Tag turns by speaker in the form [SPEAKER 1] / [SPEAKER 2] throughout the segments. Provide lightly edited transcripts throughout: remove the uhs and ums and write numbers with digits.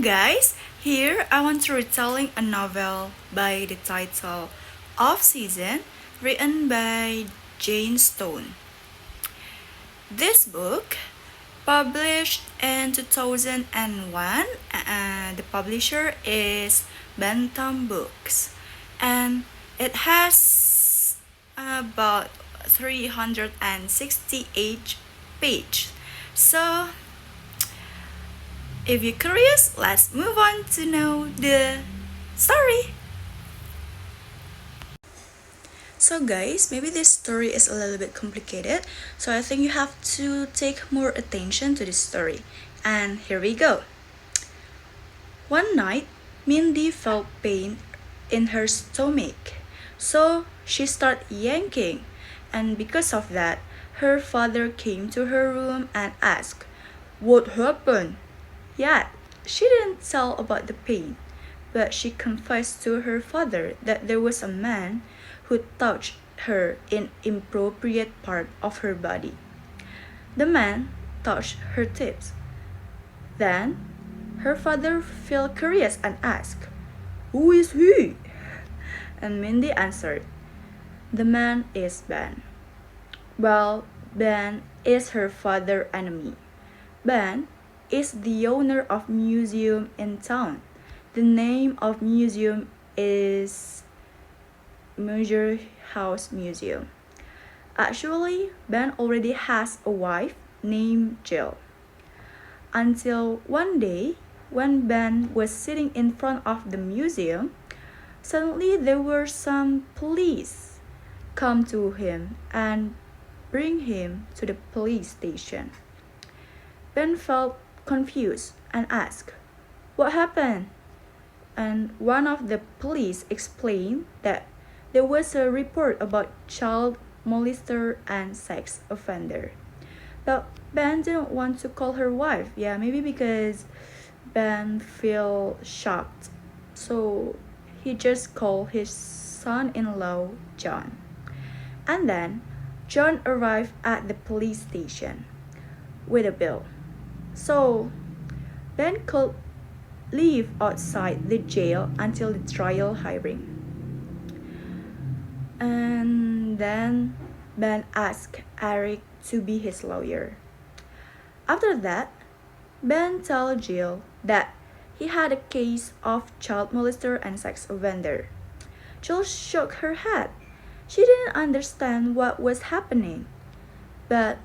[SPEAKER 1] guys, here I want to retelling a novel by the title Off Season, written by Jane Stone. This book, published in 2001, the publisher is Bantam Books, and it has about 368 pages. So if you're curious, let's move on to know the story. So guys, maybe this story is a little bit complicated, so I think you have to take more attention to this story. And here we go. One night, Mindy felt pain in her stomach, so she started yanking, and because of that, her father came to her room and asked, "What happened?" Yet, she didn't tell about the pain, but she confessed to her father that there was a man who touched her in inappropriate part of her body. The man touched her tips. Then, her father felt curious and asked, "Who is he?" And Mindy answered, "The man is Ben." Well, Ben is her father's enemy. Ben is the owner of museum in town. The name of museum is Major House Museum. Actually, Ben already has a wife named Jill. Until one day, when Ben was sitting in front of the museum, suddenly there were some police come to him and bring him to the police station. Ben felt confused and asked, "What happened?" And one of the police explained that there was a report about child molester and sex offender. But Ben didn't want to call her wife. Yeah, maybe because Ben felt shocked. So he just called his son-in-law John. And then John arrived at the police station with a bill. So Ben could live outside the jail until the trial hearing. And then Ben asked Eric to be his lawyer. After that, Ben told Jill that he had a case of child molester and sex offender. Jill shook her head. She didn't understand what was happening. But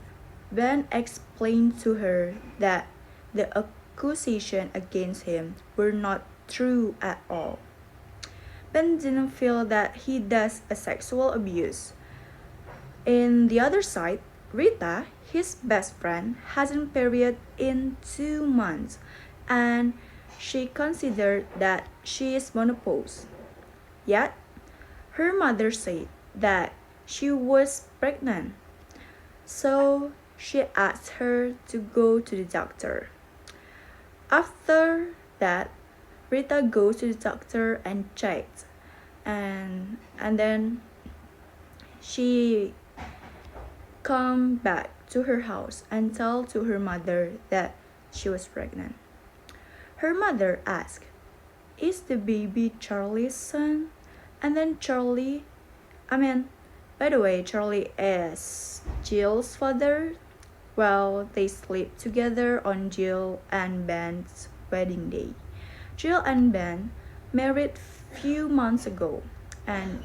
[SPEAKER 1] Ben explained to her that the accusation against him were not true at all. Ben didn't feel that he does a sexual abuse. In the other side, Rita, his best friend, hasn't period in 2 months, and she considered that she is menopause. Yet, her mother said that she was pregnant, so she asked her to go to the doctor. After that, Rita goes to the doctor and checked, and then she come back to her house and tell to her mother that she was pregnant. Her mother asked, "Is the baby Charlie's son?" And then by the way, Charlie is Jill's father. Well, they sleep together on Jill and Ben's wedding day. Jill and Ben married few months ago, and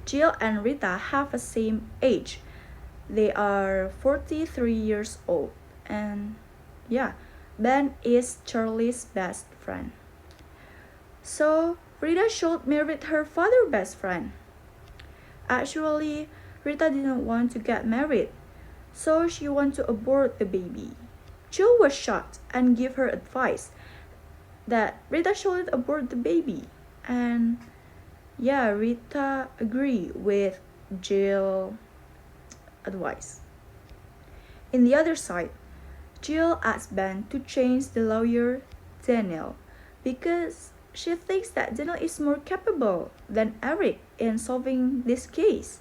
[SPEAKER 1] Jill and Rita have the same age. They are 43 years old, and yeah, Ben is Charlie's best friend. So Rita should marry her father's best friend. Actually, Rita didn't want to get married, so she wanted to abort the baby. Jill was shocked and gave her advice that Rita shouldn't abort the baby. And yeah, Rita agreed with Jill's advice. In the other side, Jill asked Ben to change the lawyer Daniel because she thinks that Daniel is more capable than Eric in solving this case.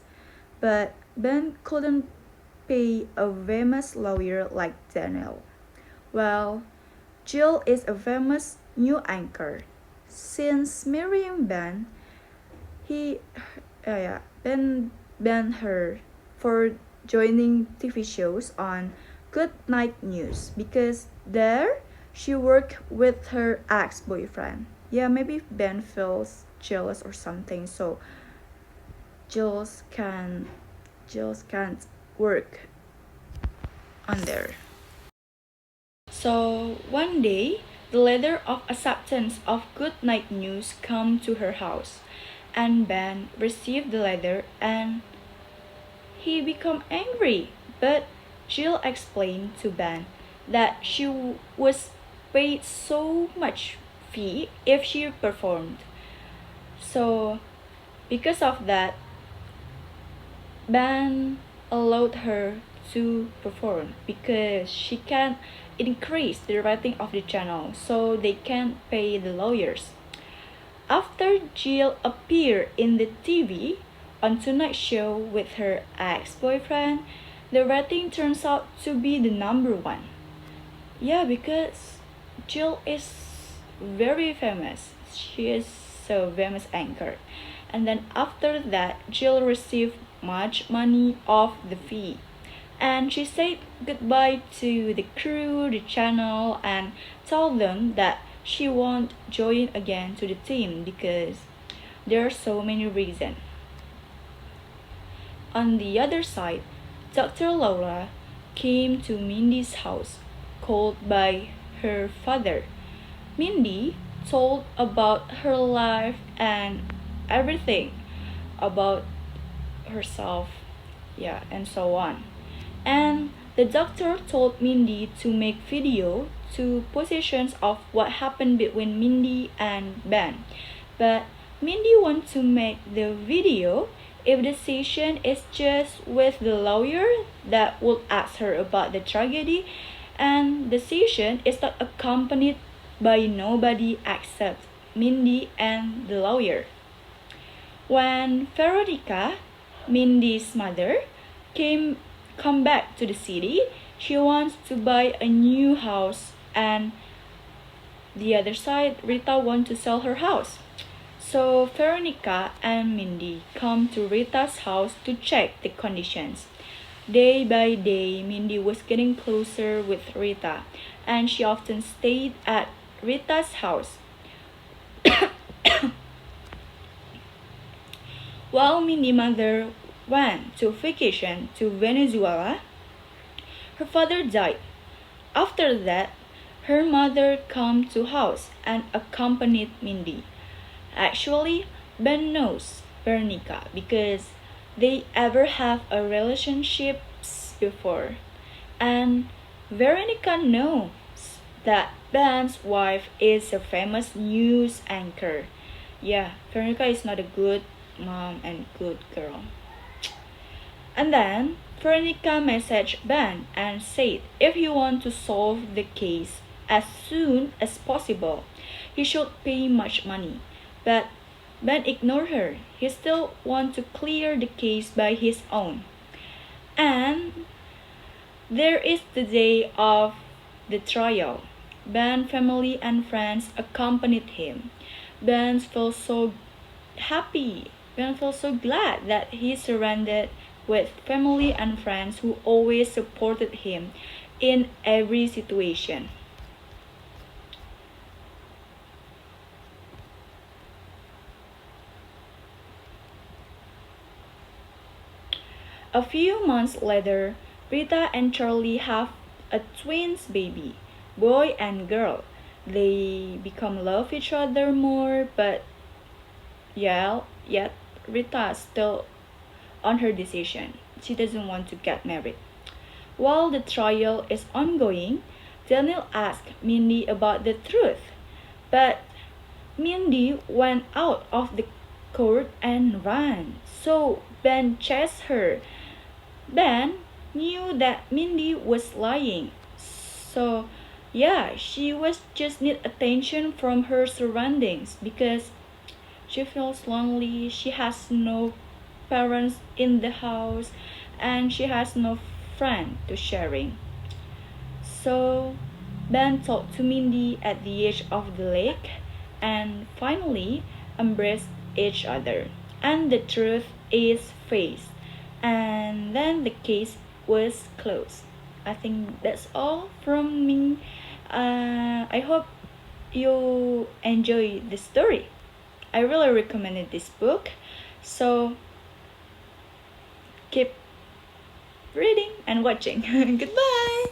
[SPEAKER 1] But Ben couldn't pay a famous lawyer like Daniel. Well, Jill is a famous new anchor. Since marrying Ben, he banned her for joining TV shows on Good Night News because there she worked with her ex-boyfriend. Yeah, maybe Ben feels jealous or something, so Jules can Jules can't work on there. So one day, the letter of acceptance of Good Night News come to her house, and Ben received the letter and he became angry. But Jill explained to Ben that she was paid so much fee if she performed. So because of that, Ben allowed her to perform because she can't increase the rating of the channel, so they can't pay the lawyers. After Jill appeared in the TV on Tonight Show with her ex-boyfriend, the rating turns out to be the number one. Yeah, because Jill is very famous. She is so famous anchor. And then after that, Jill received much money off the fee. And she said goodbye to the crew, the channel, and told them that she won't join again to the team because there are so many reasons. On the other side, Dr. Laura came to Mindy's house, called by her father. Mindy told about her life and everything about herself, yeah, and so on. And the doctor told Mindy to make video to positions of what happened between Mindy and Ben. But Mindy wants to make the video if the session is just with the lawyer that would ask her about the tragedy, and the session is not accompanied by nobody except Mindy and the lawyer. When Veronica, Mindy's mother, come back to the city, she wants to buy a new house, and the other side, Rita wants to sell her house. So Veronica and Mindy come to Rita's house to check the conditions. Day by day, Mindy was getting closer with Rita, and she often stayed at Rita's house. While Mindy's mother went to vacation to Venezuela, her father died. After that, her mother came to house and accompanied Mindy. Actually, Ben knows Veronica because they ever have a relationship before. And Veronica knows that Ben's wife is a famous news anchor. Yeah, Veronica is not a good mom and good girl. And then Veronica messaged Ben and said if he want to solve the case as soon as possible, he should pay much money. But Ben ignored her. He still want to clear the case by his own. And there is the day of the trial. Ben's family and friends accompanied him. Ben felt so happy. Ben felt so glad that he surrendered with family and friends who always supported him in every situation. A few months later, Rita and Charlie have a twins baby, boy and girl. They become love each other more, but yeah, yet Rita is still on her decision. She doesn't want to get married. While the trial is ongoing, Daniel asked Mindy about the truth, but Mindy went out of the court and ran. So Ben chased her. Ben knew that Mindy was lying. So yeah, she was just need attention from her surroundings because she feels lonely, she has no parents in the house, and she has no friend to sharing. So Ben talked to Mindy at the edge of the lake, and finally embraced each other. And the truth is faced. And then the case was closed. I think that's all from me. I hope you enjoy the story. I really recommended this book. So keep reading and watching. Goodbye.